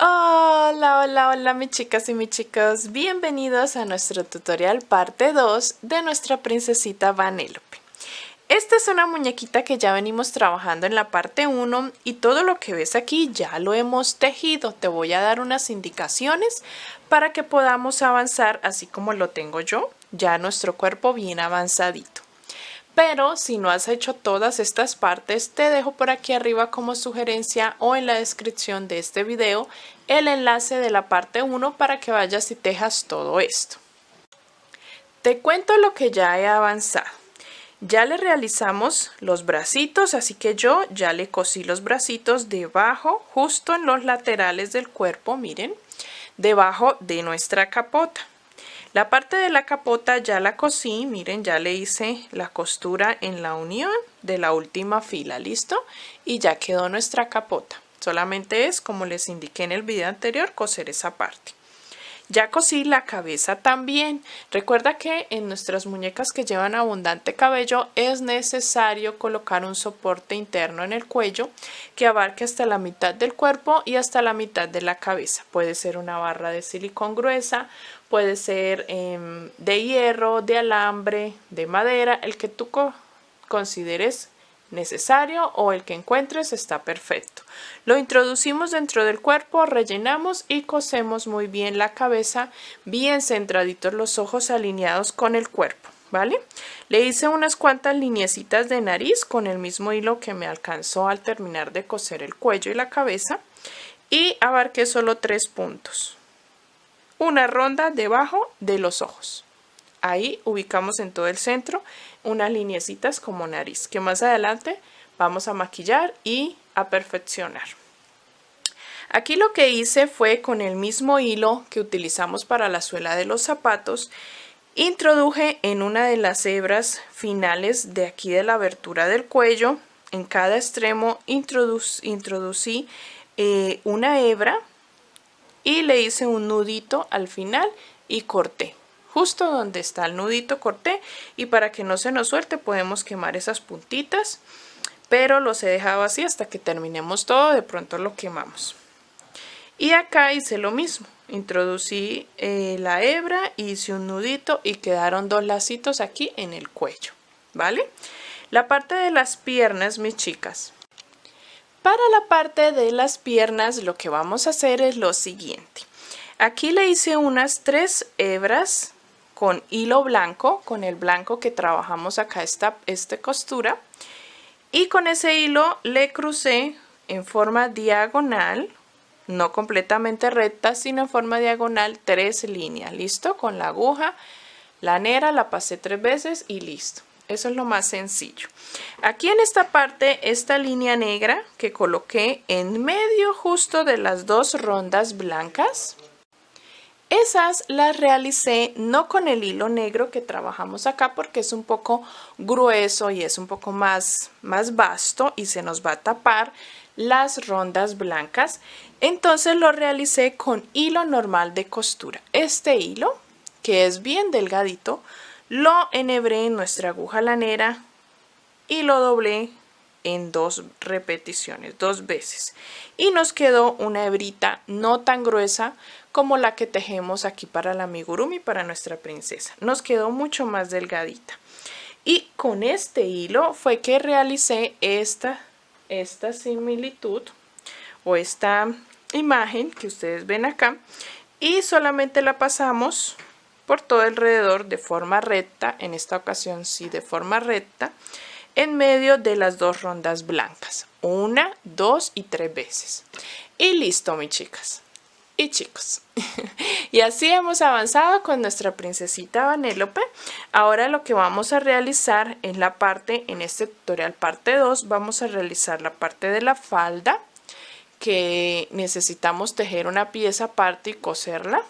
Hola, hola, hola mis chicas y mis chicos, bienvenidos a nuestro tutorial parte 2 de nuestra princesita Vanellope. Esta es una muñequita que ya venimos trabajando en la parte 1 y todo lo que ves aquí ya lo hemos tejido. Te voy a dar unas indicaciones para que podamos avanzar así como lo tengo yo, ya nuestro cuerpo bien avanzadito. Pero si no has hecho todas estas partes, te dejo por aquí arriba como sugerencia o en la descripción de este video el enlace de la parte 1 para que vayas y tejas todo esto. Te cuento lo que ya he avanzado. Ya le realizamos los bracitos, así que yo ya le cosí los bracitos debajo, justo en los laterales del cuerpo, miren, debajo de nuestra capota. La parte de la capota ya la cosí, miren, ya le hice la costura en la unión de la última fila, ¿listo? Y ya quedó nuestra capota. Solamente es, como les indiqué en el video anterior, coser esa parte. Ya cosí la cabeza también. Recuerda que en nuestras muñecas que llevan abundante cabello es necesario colocar un soporte interno en el cuello que abarque hasta la mitad del cuerpo y hasta la mitad de la cabeza. Puede ser una barra de silicón gruesa, puede ser de hierro, de alambre, de madera, el que tú consideres necesario o el que encuentres está perfecto. Lo introducimos dentro del cuerpo, rellenamos y cosemos muy bien la cabeza, bien centraditos los ojos alineados con el cuerpo, ¿vale? Le hice unas cuantas lineecitas de nariz con el mismo hilo que me alcanzó al terminar de coser el cuello y la cabeza y abarqué solo 3 puntos. Una ronda debajo de los ojos. Ahí ubicamos en todo el centro unas lineecitas como nariz que más adelante vamos a maquillar y a perfeccionar. Aquí lo que hice fue con el mismo hilo que utilizamos para la suela de los zapatos, introduje en una de las hebras finales de aquí de la abertura del cuello, en cada extremo introducí una hebra y le hice un nudito al final y corté. Justo donde está el nudito corté y para que no se nos suelte podemos quemar esas puntitas, pero los he dejado así hasta que terminemos todo, de pronto lo quemamos. Y acá hice lo mismo, introducí la hebra, hice un nudito y quedaron 2 lacitos aquí en el cuello, ¿vale? La parte de las piernas, mis chicas. Para la parte de las piernas lo que vamos a hacer es lo siguiente. Aquí le hice unas 3 hebras con hilo blanco, con el blanco que trabajamos acá esta costura, y con ese hilo le crucé en forma diagonal, no completamente recta, sino en forma diagonal 3 líneas, listo, con la aguja lanera la pasé 3 veces y listo. Eso es lo más sencillo. Aquí en esta parte, esta línea negra que coloqué en medio justo de las 2 rondas blancas, esas las realicé no con el hilo negro que trabajamos acá porque es un poco grueso y es un poco más vasto y se nos va a tapar las rondas blancas. Entonces lo realicé con hilo normal de costura. Este hilo, que es bien delgadito, lo enhebré en nuestra aguja lanera y lo doblé en 2 repeticiones, 2 veces. Y nos quedó una hebrita no tan gruesa como la que tejemos aquí para la amigurumi, para nuestra princesa. Nos quedó mucho más delgadita. Y con este hilo fue que realicé esta similitud o esta imagen que ustedes ven acá. Y solamente la pasamos por todo alrededor de forma recta, en esta ocasión sí de forma recta, en medio de las 2 rondas blancas, 1, 2 y 3 veces. Y listo, mis chicas y chicos. Y así hemos avanzado con nuestra princesita Vanellope. Ahora lo que vamos a realizar en la parte, en este tutorial parte 2, vamos a realizar la parte de la falda, que necesitamos tejer una pieza aparte y coserla,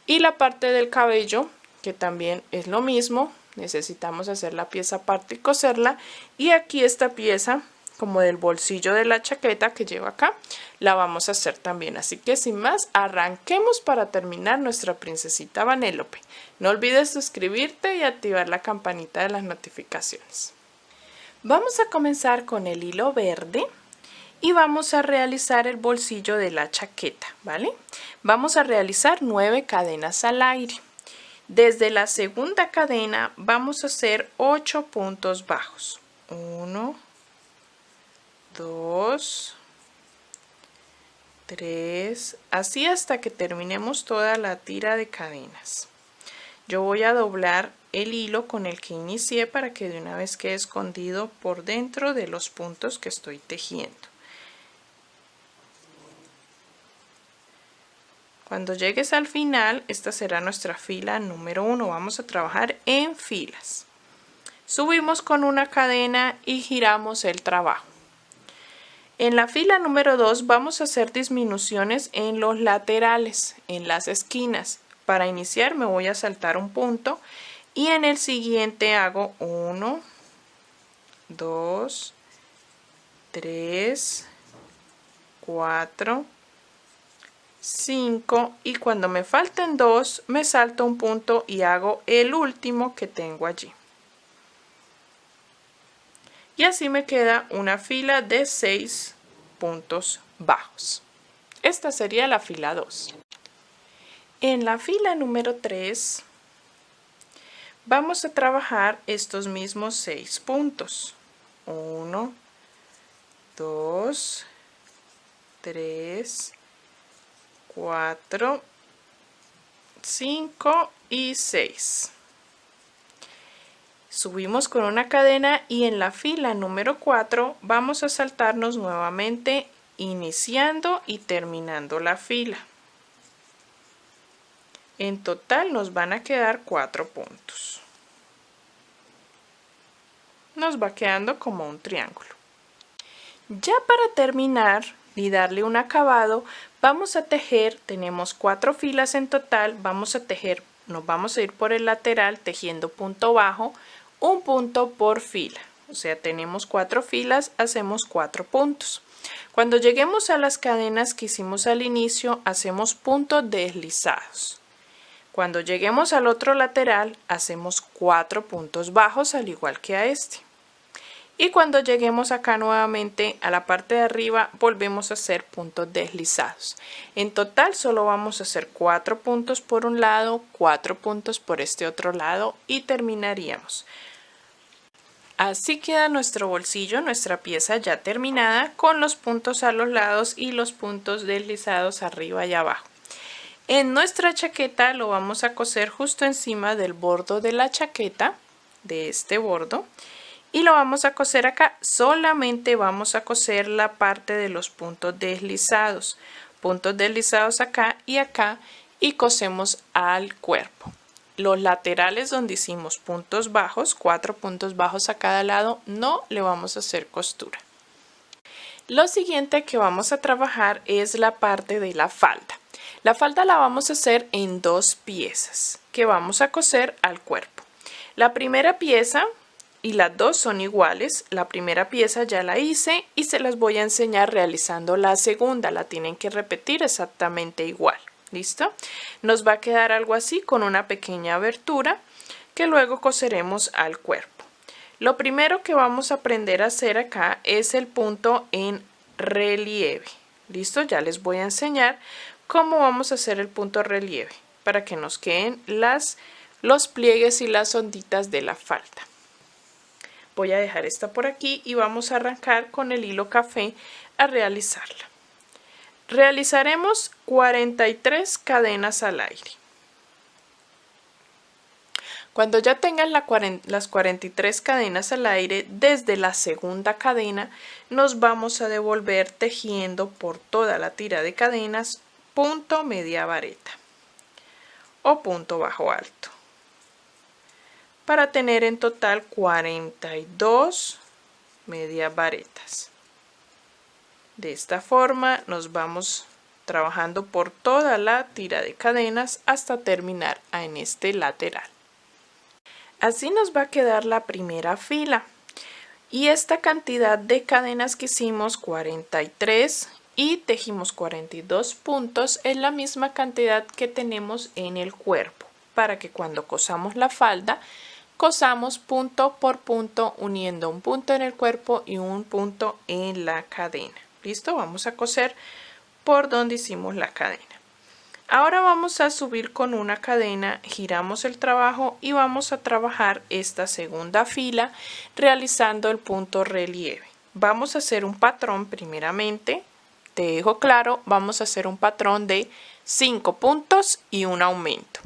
y la parte del cabello, que también es lo mismo, necesitamos hacer la pieza aparte y coserla, y aquí esta pieza como del bolsillo de la chaqueta que llevo acá, la vamos a hacer también. Así que sin más, arranquemos para terminar nuestra princesita Vanellope. No olvides suscribirte y activar la campanita de las notificaciones. Vamos a comenzar con el hilo verde y vamos a realizar el bolsillo de la chaqueta, ¿vale? Vamos a realizar 9 cadenas al aire. Desde la segunda cadena vamos a hacer 8 puntos bajos. 1, 2, 3, así hasta que terminemos toda la tira de cadenas. Yo voy a doblar el hilo con el que inicié para que de una vez quede escondido por dentro de los puntos que estoy tejiendo. Cuando llegues al final, esta será nuestra fila número 1. Vamos a trabajar en filas. Subimos con una cadena y giramos el trabajo. En la fila número 2 vamos a hacer disminuciones en los laterales, en las esquinas. Para iniciar me voy a saltar un punto y en el siguiente hago 1, 2, 3, 4, 5 y cuando me falten 2 me salto un punto y hago el último que tengo allí. Y así me queda una fila de 6 puntos bajos. Esta sería la fila 2. En la fila número 3 vamos a trabajar estos mismos 6 puntos. 1, 2, 3, 4, 5 y 6. Subimos con una cadena y en la fila número 4 vamos a saltarnos nuevamente iniciando y terminando la fila. En total nos van a quedar 4 puntos. Nos va quedando como un triángulo. Ya para terminar y darle un acabado, vamos a tejer, tenemos 4 filas en total, vamos a tejer, nos vamos a ir por el lateral tejiendo punto bajo, un punto por fila. O sea, tenemos 4 filas, hacemos 4 puntos. Cuando lleguemos a las cadenas que hicimos al inicio, hacemos puntos deslizados. Cuando lleguemos al otro lateral, hacemos 4 puntos bajos al igual que a este. Y cuando lleguemos acá nuevamente a la parte de arriba, volvemos a hacer puntos deslizados. En total solo vamos a hacer 4 puntos por un lado, 4 puntos por este otro lado y terminaríamos. Así queda nuestro bolsillo, nuestra pieza ya terminada con los puntos a los lados y los puntos deslizados arriba y abajo. En nuestra chaqueta lo vamos a coser justo encima del bordo de la chaqueta, de este bordo, y lo vamos a coser acá. Solamente vamos a coser la parte de los puntos deslizados acá y cosemos al cuerpo. Los laterales donde hicimos puntos bajos, 4 puntos bajos a cada lado, no le vamos a hacer costura. Lo siguiente que vamos a trabajar es la parte de la falda. La falda la vamos a hacer en 2 piezas que vamos a coser al cuerpo. La primera pieza y las dos son iguales. La primera pieza ya la hice y se las voy a enseñar realizando la segunda. La tienen que repetir exactamente igual. ¿Listo? Nos va a quedar algo así con una pequeña abertura que luego coseremos al cuerpo. Lo primero que vamos a aprender a hacer acá es el punto en relieve. ¿Listo? Ya les voy a enseñar cómo vamos a hacer el punto relieve para que nos queden los pliegues y las onditas de la falda. Voy a dejar esta por aquí y vamos a arrancar con el hilo café a realizarla. Realizaremos 43 cadenas al aire. Cuando ya tengan las 43 cadenas al aire, desde la segunda cadena nos vamos a devolver tejiendo por toda la tira de cadenas punto media vareta o punto bajo alto para tener en total 42 medias varetas. De esta forma nos vamos trabajando por toda la tira de cadenas hasta terminar en este lateral. Así nos va a quedar la primera fila y esta cantidad de cadenas que hicimos, 43, y tejimos 42 puntos, es la misma cantidad que tenemos en el cuerpo para que cuando cosamos la falda cosamos punto por punto uniendo un punto en el cuerpo y un punto en la cadena. ¿Listo? Vamos a coser por donde hicimos la cadena. Ahora vamos a subir con una cadena, giramos el trabajo y vamos a trabajar esta segunda fila realizando el punto relieve. Vamos a hacer un patrón primeramente, te dejo claro, vamos a hacer un patrón de 5 puntos y un aumento.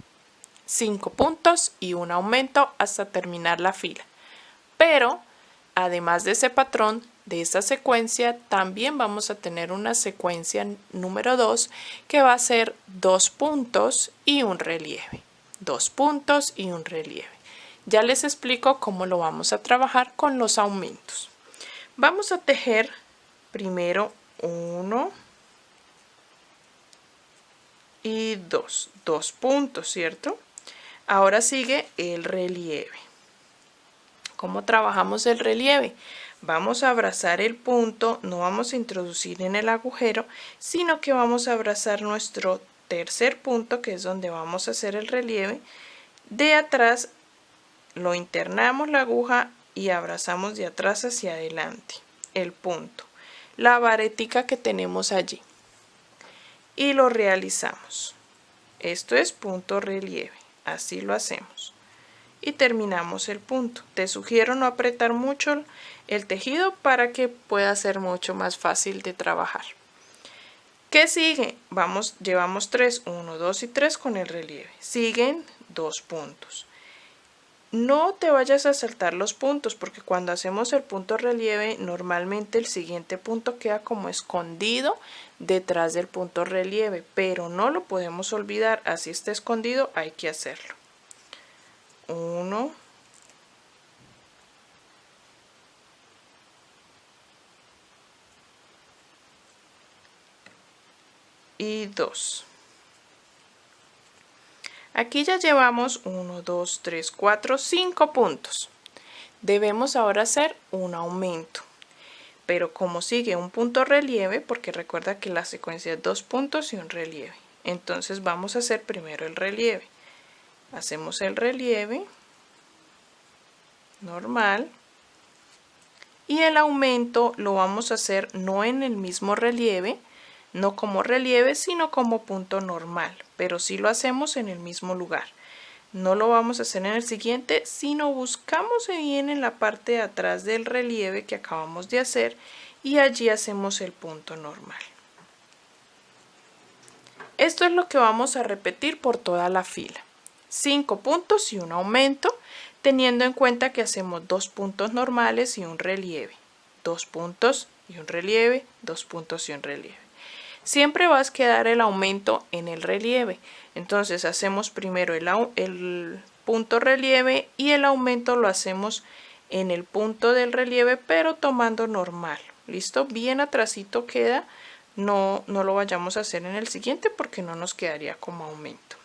5 puntos y un aumento hasta terminar la fila. Pero además de ese patrón, de esa secuencia, también vamos a tener una secuencia número 2 que va a ser 2 puntos y un relieve. 2 puntos y un relieve. Ya les explico cómo lo vamos a trabajar con los aumentos. Vamos a tejer primero 1 y 2. 2 puntos, ¿cierto? Ahora sigue el relieve. ¿Cómo trabajamos el relieve? Vamos a abrazar el punto, no vamos a introducir en el agujero, sino que vamos a abrazar nuestro tercer punto, que es donde vamos a hacer el relieve. De atrás lo internamos la aguja y abrazamos de atrás hacia adelante el punto, la varetica que tenemos allí, y lo realizamos. Esto es punto relieve, así lo hacemos. Y terminamos el punto. Te sugiero no apretar mucho el tejido para que pueda ser mucho más fácil de trabajar. ¿Qué sigue? Llevamos 3, 1, 2 y 3 con el relieve. Siguen 2 puntos. No te vayas a saltar los puntos porque cuando hacemos el punto relieve normalmente el siguiente punto queda como escondido detrás del punto relieve, pero no lo podemos olvidar, así está escondido, hay que hacerlo. 1 y 2. Aquí ya llevamos 1, 2, 3, 4, 5 puntos. Debemos ahora hacer un aumento, pero como sigue un punto relieve, porque recuerda que la secuencia es 2 puntos y un relieve, entonces vamos a hacer primero el relieve. Hacemos el relieve normal y el aumento lo vamos a hacer no en el mismo relieve, no como relieve, sino como punto normal, pero sí lo hacemos en el mismo lugar. No lo vamos a hacer en el siguiente, sino buscamos bien en la parte de atrás del relieve que acabamos de hacer y allí hacemos el punto normal. Esto es lo que vamos a repetir por toda la fila. 5 puntos y un aumento, teniendo en cuenta que hacemos 2 puntos normales y un relieve. 2 puntos y un relieve, 2 puntos y un relieve. Siempre vas a quedar el aumento en el relieve. Entonces hacemos primero el punto relieve y el aumento lo hacemos en el punto del relieve, pero tomando normal. ¿Listo? Bien atrasito queda. No lo vayamos a hacer en el siguiente porque no nos quedaría como aumento.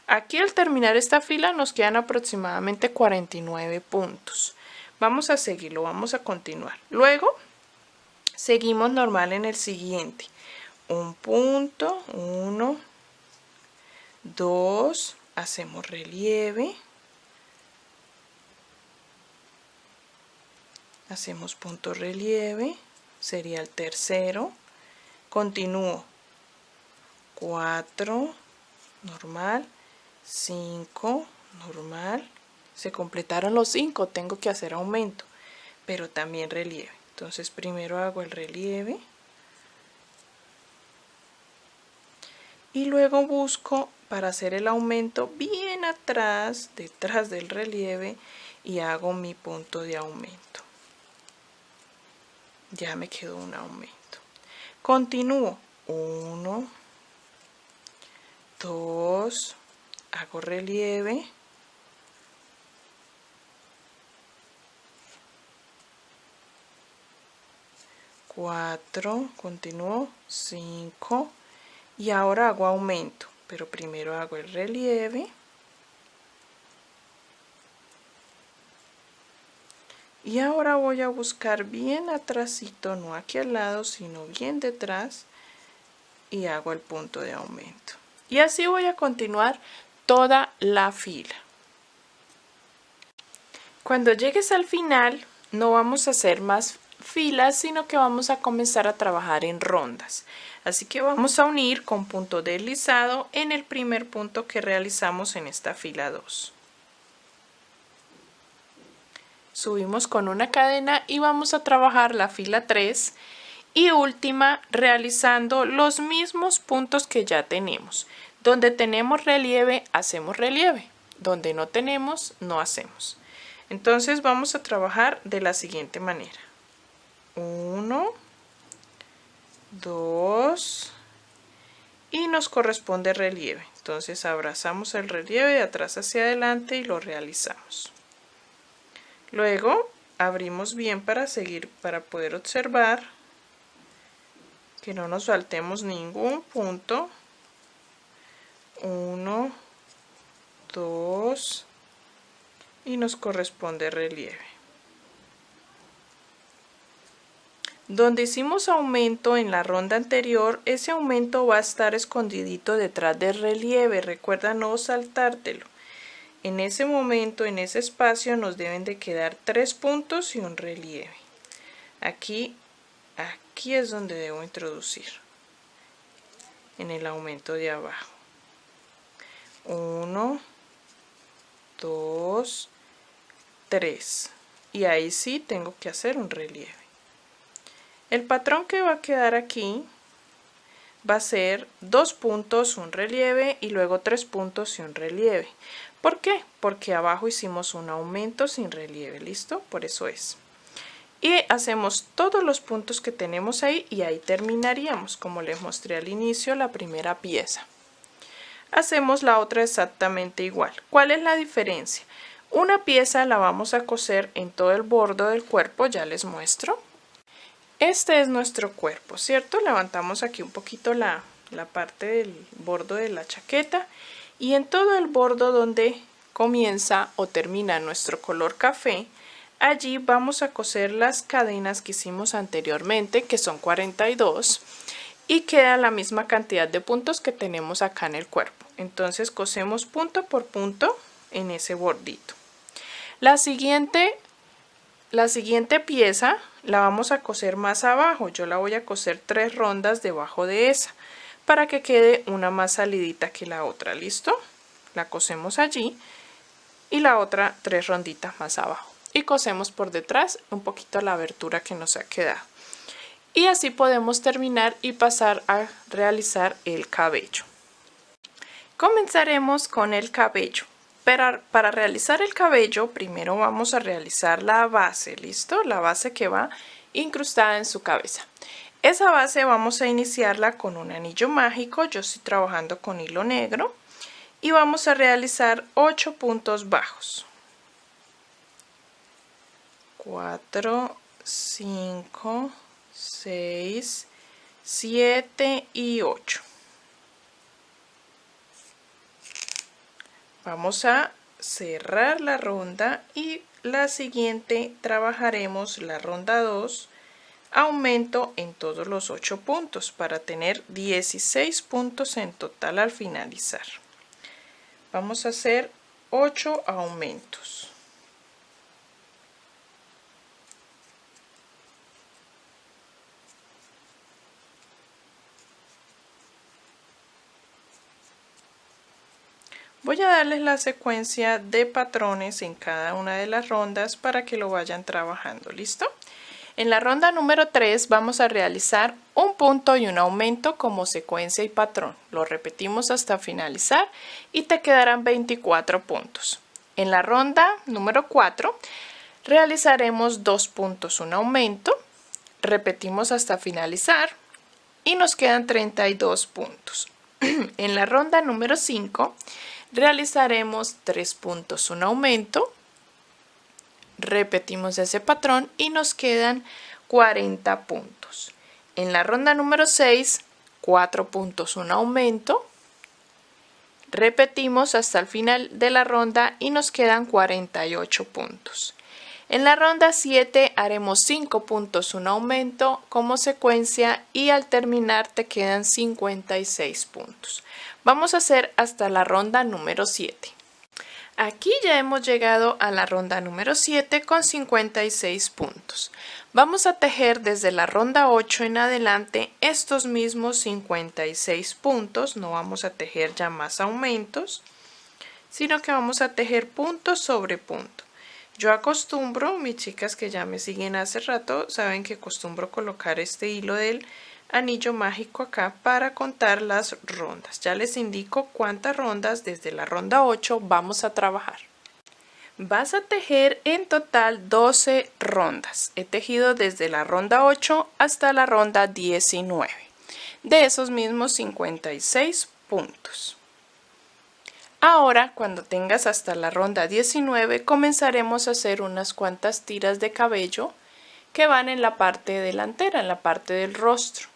Aquí al terminar esta fila nos quedan aproximadamente 49 puntos. Vamos a seguirlo, vamos a continuar. Luego seguimos normal en el siguiente. Un punto, 1, 2, hacemos relieve. Hacemos punto relieve, sería el tercero. Continúo. 4, normal. 5, normal. Se completaron los 5, tengo que hacer aumento, pero también relieve. Entonces primero hago el relieve y luego busco para hacer el aumento bien atrás, detrás del relieve, y hago mi punto de aumento. Ya me quedó un aumento. Continúo. 1, 2, hago relieve, 4, continúo, 5 y ahora hago aumento, pero primero hago el relieve y ahora voy a buscar bien atrásito, no aquí al lado, sino bien detrás, y hago el punto de aumento. Y así voy a continuar toda la fila. Cuando llegues al final, no vamos a hacer más filas, sino que vamos a comenzar a trabajar en rondas. Así que vamos a unir con punto deslizado en el primer punto que realizamos en esta fila 2. Subimos con una cadena y vamos a trabajar la fila 3 y última realizando los mismos puntos que ya tenemos. Donde tenemos relieve, hacemos relieve. Donde no tenemos, no hacemos. Entonces vamos a trabajar de la siguiente manera. 1, 2 y nos corresponde relieve. Entonces abrazamos el relieve de atrás hacia adelante y lo realizamos. Luego abrimos bien para poder observar que no nos saltemos ningún punto. 1, 2 y nos corresponde relieve. Donde hicimos aumento en la ronda anterior, ese aumento va a estar escondidito detrás del relieve. Recuerda no saltártelo. En ese momento, en ese espacio, nos deben de quedar 3 puntos y un relieve. Aquí es donde debo introducir en el aumento de abajo. 1, 2, 3. Y ahí sí tengo que hacer un relieve. El patrón que va a quedar aquí va a ser 2 puntos, un relieve y luego 3 puntos y un relieve. ¿Por qué? Porque abajo hicimos un aumento sin relieve, ¿listo? Por eso es. Y hacemos todos los puntos que tenemos ahí y ahí terminaríamos, como les mostré al inicio, la primera pieza. Hacemos la otra exactamente igual. ¿Cuál es la diferencia? Una pieza la vamos a coser en todo el borde del cuerpo, ya les muestro. Este es nuestro cuerpo, ¿cierto? Levantamos aquí un poquito la parte del borde de la chaqueta y en todo el borde donde comienza o termina nuestro color café, allí vamos a coser las cadenas que hicimos anteriormente, que son 42, y queda la misma cantidad de puntos que tenemos acá en el cuerpo. Entonces cosemos punto por punto en ese bordito. La siguiente pieza la vamos a coser más abajo. Yo la voy a coser 3 rondas debajo de esa para que quede una más salidita que la otra. ¿Listo? La cosemos allí y la otra 3 ronditas más abajo y cosemos por detrás un poquito la abertura que nos ha quedado. Y así podemos terminar y pasar a realizar el cabello. Comenzaremos con el cabello. Pero para realizar el cabello, primero vamos a realizar la base, ¿listo? La base que va incrustada en su cabeza. Esa base vamos a iniciarla con un anillo mágico. Yo estoy trabajando con hilo negro. Y vamos a realizar 8 puntos bajos. 4, 5, 6, 7 y 8. Vamos a cerrar la ronda y la siguiente trabajaremos la ronda 2, aumento en todos los 8 puntos para tener 16 puntos en total al finalizar. Vamos a hacer 8 aumentos. Voy a darles la secuencia de patrones en cada una de las rondas para que lo vayan trabajando. ¿Listo? En la ronda número 3 vamos a realizar un punto y un aumento como secuencia y patrón. Lo repetimos hasta finalizar y te quedarán 24 puntos. En la ronda número 4 realizaremos 2 puntos, un aumento. Repetimos hasta finalizar y nos quedan 32 puntos. En la ronda número 5 realizaremos 3 puntos, un aumento. Repetimos ese patrón y nos quedan 40 puntos. En la ronda número 6, 4 puntos, un aumento. Repetimos hasta el final de la ronda y nos quedan 48 puntos. En la ronda 7 haremos 5 puntos, un aumento como secuencia y al terminar te quedan 56 puntos. Vamos a hacer hasta la ronda número 7. Aquí ya hemos llegado a la ronda número 7 con 56 puntos. Vamos a tejer desde la ronda 8 en adelante estos mismos 56 puntos. No vamos a tejer ya más aumentos, sino que vamos a tejer punto sobre punto. Yo acostumbro, mis chicas que ya me siguen hace rato, saben que acostumbro colocar este hilo del anillo mágico acá para contar las rondas. Ya les indico cuántas rondas desde la ronda 8 vamos a trabajar. Vas a tejer en total 12 rondas. He tejido desde la ronda 8 hasta la ronda 19 de esos mismos 56 puntos. Ahora, cuando tengas hasta la ronda 19, comenzaremos a hacer unas cuantas tiras de cabello que van en la parte delantera, en la parte del rostro.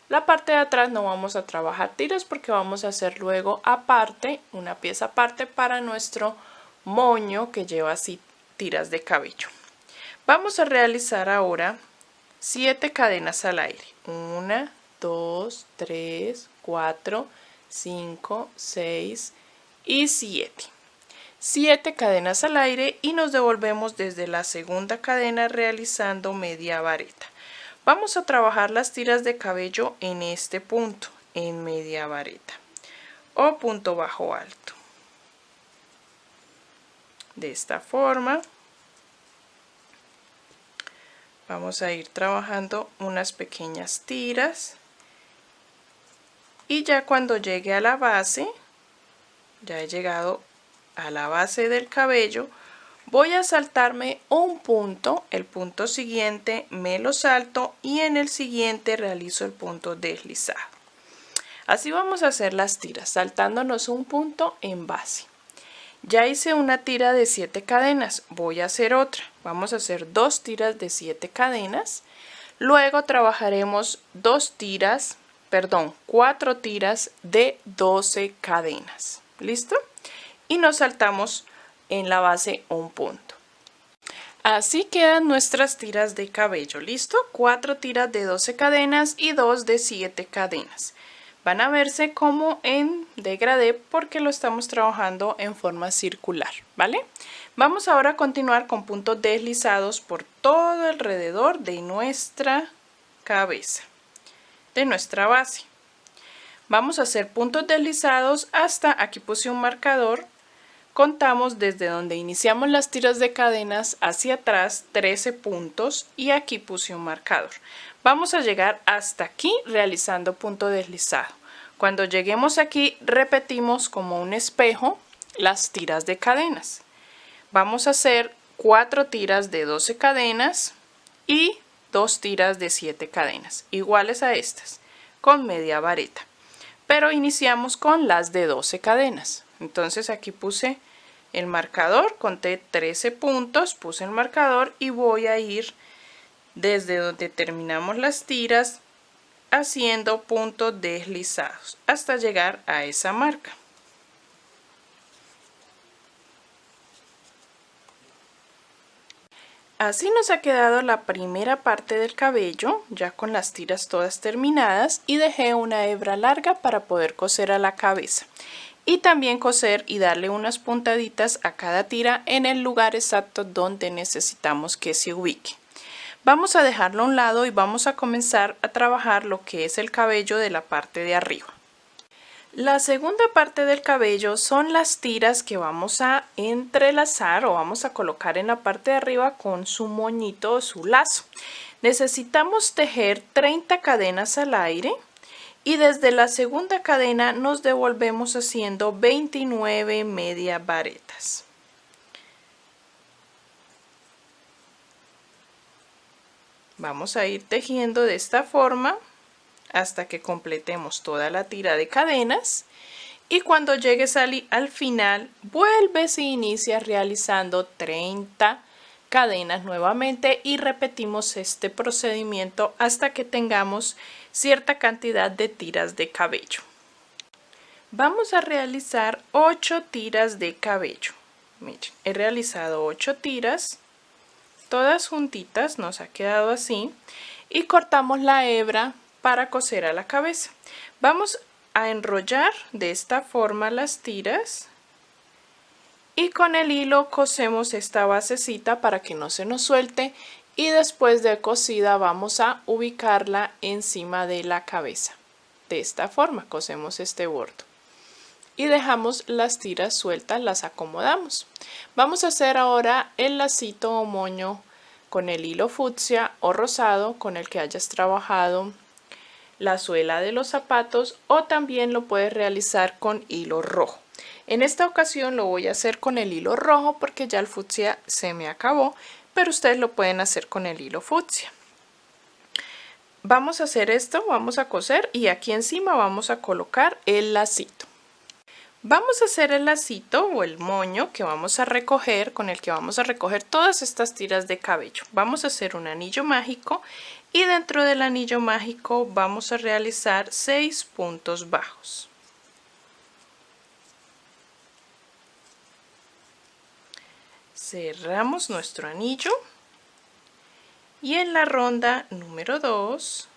La parte de atrás no vamos a trabajar tiras porque vamos a hacer luego aparte, una pieza aparte para nuestro moño que lleva así tiras de cabello. Vamos a realizar ahora 7 cadenas al aire. 1, 2, 3, 4, 5, 6 y 7. 7 cadenas al aire y nos devolvemos desde la segunda cadena realizando media vareta. Vamos a trabajar las tiras de cabello en este punto, en media vareta o punto bajo alto. De esta forma vamos a ir trabajando unas pequeñas tiras y ya cuando llegue a la base, ya he llegado a la base del cabello, voy a saltarme un punto, el punto siguiente me lo salto y en el siguiente realizo el punto deslizado. Así vamos a hacer las tiras, saltándonos un punto en base. Ya hice una tira de 7 cadenas, voy a hacer otra. Vamos a hacer 2 tiras de 7 cadenas. Luego trabajaremos 4 tiras de 12 cadenas. ¿Listo? Y nos saltamos en la base un punto. Así quedan nuestras tiras de cabello. ¿Listo? 4 tiras de 12 cadenas y 2 de 7 cadenas. Van a verse como en degradé porque lo estamos trabajando en forma circular, ¿vale? Vamos ahora a continuar con puntos deslizados por todo alrededor de nuestra cabeza, de nuestra base. Vamos a hacer puntos deslizados hasta aquí puse un marcador. Contamos desde donde iniciamos las tiras de cadenas hacia atrás 13 puntos y aquí puse un marcador. Vamos a llegar hasta aquí realizando punto deslizado. Cuando lleguemos aquí repetimos como un espejo las tiras de cadenas. Vamos a hacer 4 tiras de 12 cadenas y 2 tiras de 7 cadenas, iguales a estas, con media vareta. Pero iniciamos con las de 12 cadenas. Entonces aquí puse el marcador, conté 13 puntos, puse el marcador y voy a ir desde donde terminamos las tiras haciendo puntos deslizados hasta llegar a esa marca. Así nos ha quedado la primera parte del cabello, ya con las tiras todas terminadas, y dejé una hebra larga para poder coser a la cabeza. Y también coser y darle unas puntaditas a cada tira en el lugar exacto donde necesitamos que se ubique. Vamos a dejarlo a un lado y vamos a comenzar a trabajar lo que es el cabello de la parte de arriba. La segunda parte del cabello son las tiras que vamos a entrelazar o vamos a colocar en la parte de arriba con su moñito o su lazo. Necesitamos tejer 30 cadenas al aire y desde la segunda cadena nos devolvemos haciendo 29 media varetas. Vamos a ir tejiendo de esta forma hasta que completemos toda la tira de cadenas y cuando llegues al final vuelves e inicias realizando 30 cadenas nuevamente y repetimos este procedimiento hasta que tengamos cierta cantidad de tiras de cabello. Vamos a realizar 8 tiras de cabello. Miren, he realizado 8 tiras, todas juntitas, nos ha quedado así, y cortamos la hebra para coser a la cabeza. Vamos a enrollar de esta forma las tiras y con el hilo cosemos esta basecita para que no se nos suelte y después de cosida vamos a ubicarla encima de la cabeza. De esta forma cosemos este bordo y dejamos las tiras sueltas, las acomodamos. Vamos a hacer ahora el lacito o moño con el hilo fucsia o rosado con el que hayas trabajado la suela de los zapatos, o también lo puedes realizar con hilo rojo. En esta ocasión lo voy a hacer con el hilo rojo porque ya el fucsia se me acabó, pero ustedes lo pueden hacer con el hilo fucsia. Vamos a hacer esto, vamos a coser y aquí encima vamos a colocar el lacito. Vamos a hacer el lacito o el moño que vamos a recoger, con el que vamos a recoger todas estas tiras de cabello. Vamos a hacer un anillo mágico y dentro del anillo mágico vamos a realizar 6 puntos bajos. Cerramos nuestro anillo y en la ronda número 2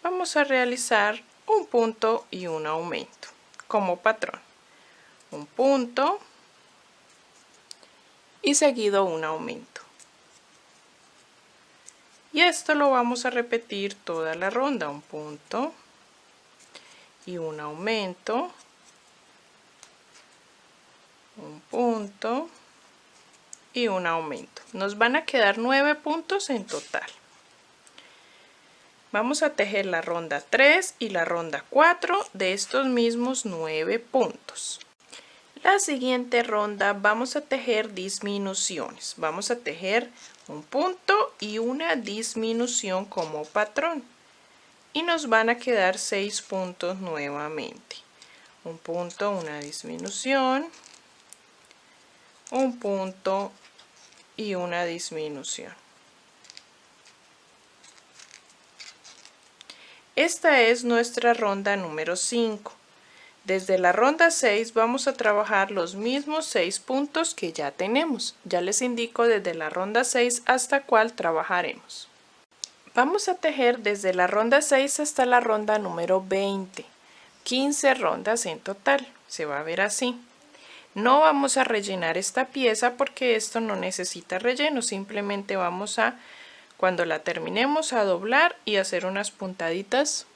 vamos a realizar un punto y un aumento como patrón. Un punto y seguido un aumento. Y esto lo vamos a repetir toda la ronda. Un punto y un aumento. Un punto y un aumento. Nos van a quedar 9 puntos en total. Vamos a tejer la ronda 3 y la ronda 4 de estos mismos 9 puntos. La siguiente ronda vamos a tejer disminuciones. Vamos a tejer un punto y una disminución como patrón. Y nos van a quedar 6 puntos nuevamente. Un punto, una disminución, un punto y una disminución. Esta es nuestra ronda número 5. Desde la ronda 6 vamos a trabajar los mismos 6 puntos que ya tenemos. Ya les indico desde la ronda 6 hasta cuál trabajaremos. Vamos a tejer desde la ronda 6 hasta la ronda número 20. 15 rondas en total. Se va a ver así. No vamos a rellenar esta pieza porque esto no necesita relleno. Simplemente vamos a, cuando la terminemos, a doblar y hacer unas puntaditas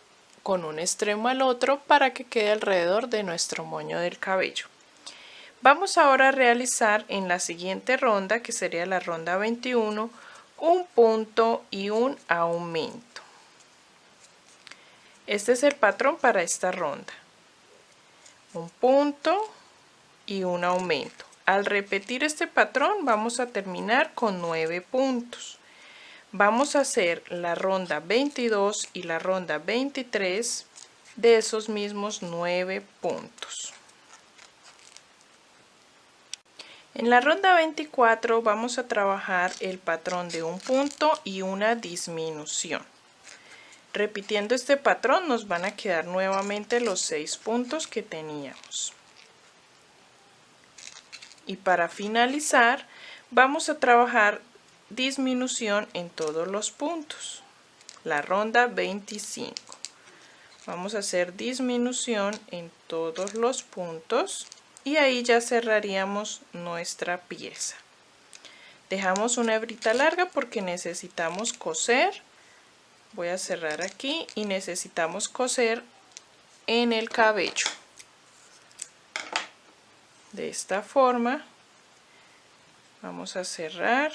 con un extremo al otro para que quede alrededor de nuestro moño del cabello. Vamos ahora a realizar en la siguiente ronda, que sería la ronda 21, un punto y un aumento. Este es el patrón para esta ronda. Un punto y un aumento. Al repetir este patrón vamos a terminar con 9 puntos. Vamos a hacer la ronda 22 y la ronda 23 de esos mismos 9 puntos. En la ronda 24 vamos a trabajar el patrón de un punto y una disminución. Repitiendo este patrón nos van a quedar nuevamente los 6 puntos que teníamos. Y para finalizar vamos a trabajar disminución en todos los puntos. La ronda 25. Vamos a hacer disminución en todos los puntos y ahí ya cerraríamos nuestra pieza. Dejamos una hebrita larga porque necesitamos coser. Voy a cerrar aquí y necesitamos coser en el cabello. De esta forma vamos a cerrar.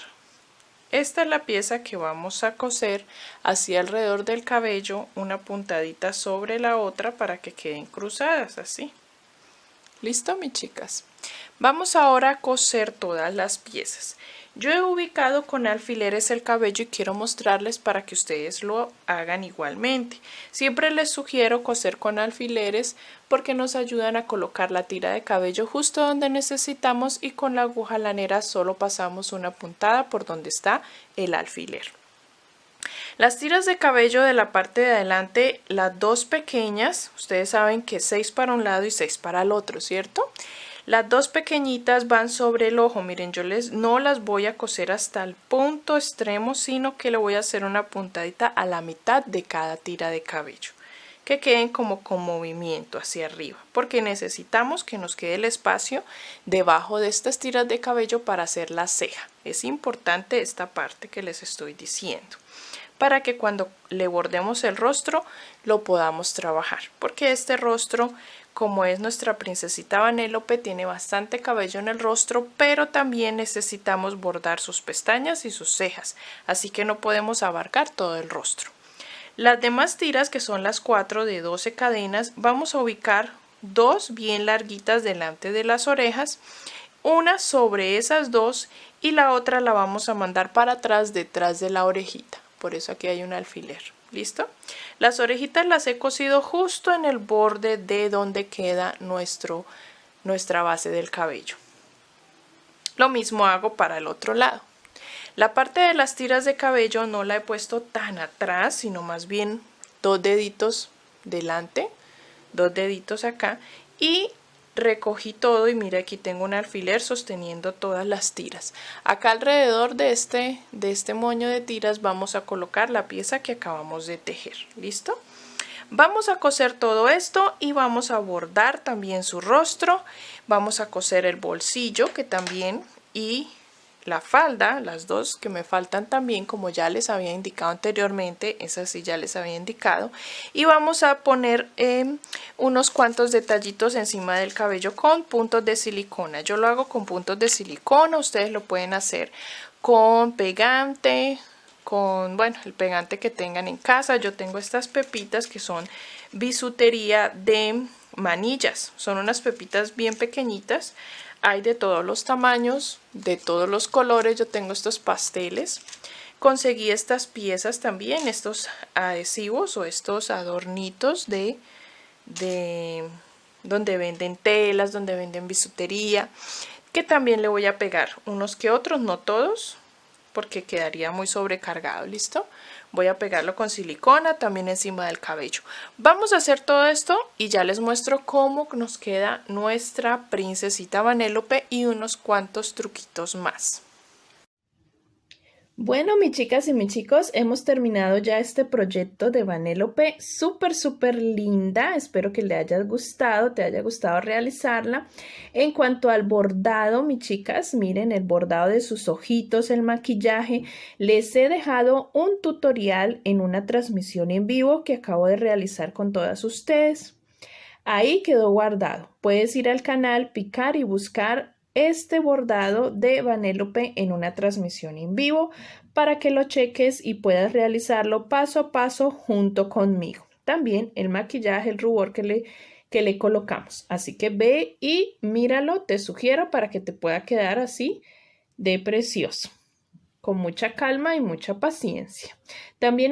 Esta es la pieza que vamos a coser hacia alrededor del cabello, una puntadita sobre la otra para que queden cruzadas así. ¿Listo, mis chicas? Vamos ahora a coser todas las piezas. Yo he ubicado con alfileres el cabello y quiero mostrarles para que ustedes lo hagan igualmente. Siempre les sugiero coser con alfileres porque nos ayudan a colocar la tira de cabello justo donde necesitamos y con la aguja lanera solo pasamos una puntada por donde está el alfiler. Las tiras de cabello de la parte de adelante, las dos pequeñas, ustedes saben que 6 para un lado y 6 para el otro, ¿cierto? Las dos pequeñitas van sobre el ojo. Miren, yo no las voy a coser hasta el punto extremo, sino que le voy a hacer una puntadita a la mitad de cada tira de cabello. que queden como con movimiento hacia arriba, porque necesitamos que nos quede el espacio debajo de estas tiras de cabello para hacer la ceja. Es importante esta parte que les estoy diciendo, para que cuando le bordemos el rostro lo podamos trabajar, porque este rostro, como es nuestra princesita Vanellope, tiene bastante cabello en el rostro, pero también necesitamos bordar sus pestañas y sus cejas, así que no podemos abarcar todo el rostro. Las demás tiras, que son las 4 de 12 cadenas, vamos a ubicar 2 bien larguitas delante de las orejas, una sobre esas 2 y la otra la vamos a mandar para atrás detrás de la orejita. Por eso aquí hay un alfiler. ¿Listo? Las orejitas las he cosido justo en el borde de donde queda nuestra base del cabello. Lo mismo hago para el otro lado. La parte de las tiras de cabello no la he puesto tan atrás, sino más bien 2 deditos delante, 2 deditos acá, y recogí todo y mira, aquí tengo un alfiler sosteniendo todas las tiras. Acá alrededor de este moño de tiras vamos a colocar la pieza que acabamos de tejer. ¿Listo? Vamos a coser todo esto y vamos a bordar también su rostro. Vamos a coser el bolsillo que también, y la falda, las 2 que me faltan también, como ya les había indicado anteriormente, esas sí ya les había indicado. Y vamos a poner unos cuantos detallitos encima del cabello con puntos de silicona. Yo lo hago con puntos de silicona, ustedes lo pueden hacer con pegante, con, bueno, el pegante que tengan en casa. Yo tengo estas pepitas que son bisutería de manillas, son unas pepitas bien pequeñitas. Hay de todos los tamaños, de todos los colores. Yo tengo estos pasteles. Conseguí estas piezas también, estos adhesivos o estos adornitos de donde venden telas, donde venden bisutería, que también le voy a pegar unos que otros, no todos, porque quedaría muy sobrecargado. ¿Listo? Voy a pegarlo con silicona también encima del cabello. Vamos a hacer todo esto y ya les muestro cómo nos queda nuestra princesita Vanellope y unos cuantos truquitos más. Bueno, mis chicas y mis chicos, hemos terminado ya este proyecto de Vanellope, súper linda. Espero que le haya gustado, te haya gustado realizarla. En cuanto al bordado, mis chicas, miren el bordado de sus ojitos, el maquillaje. Les he dejado un tutorial en una transmisión en vivo que acabo de realizar con todas ustedes. Ahí quedó guardado. Puedes ir al canal, picar y buscar este bordado de Vanellope en una transmisión en vivo para que lo cheques y puedas realizarlo paso a paso junto conmigo. También el maquillaje, el rubor que le colocamos. Así que ve y míralo, te sugiero, para que te pueda quedar así de precioso, con mucha calma y mucha paciencia. También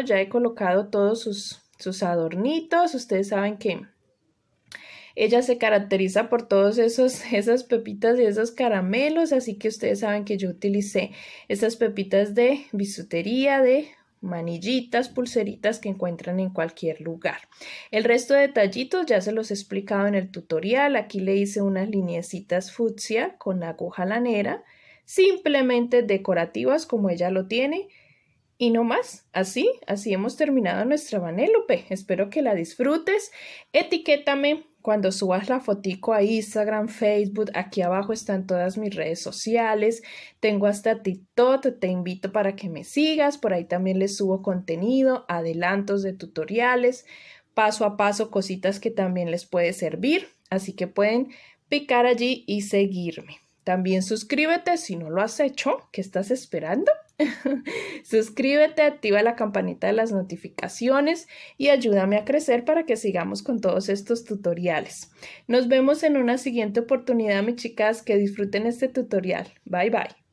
ya he colocado todos sus adornitos. Ustedes saben que ella se caracteriza por todos esas pepitas y esos caramelos, así que ustedes saben que yo utilicé esas pepitas de bisutería, de manillitas, pulseritas que encuentran en cualquier lugar. El resto de detallitos ya se los he explicado en el tutorial. Aquí le hice unas lineecitas fucsia con aguja lanera, simplemente decorativas como ella lo tiene. Y no más, así hemos terminado nuestra Vanellope. Espero que la disfrutes. Etiquétame cuando subas la fotico a Instagram, Facebook. Aquí abajo están todas mis redes sociales. Tengo hasta TikTok, te invito para que me sigas. Por ahí también les subo contenido, adelantos de tutoriales, paso a paso, cositas que también les puede servir. Así que pueden picar allí y seguirme. También suscríbete si no lo has hecho. ¿Qué estás esperando? Suscríbete, activa la campanita de las notificaciones y ayúdame a crecer para que sigamos con todos estos tutoriales. Nos vemos en una siguiente oportunidad, mis chicas. Que disfruten este tutorial. Bye, bye.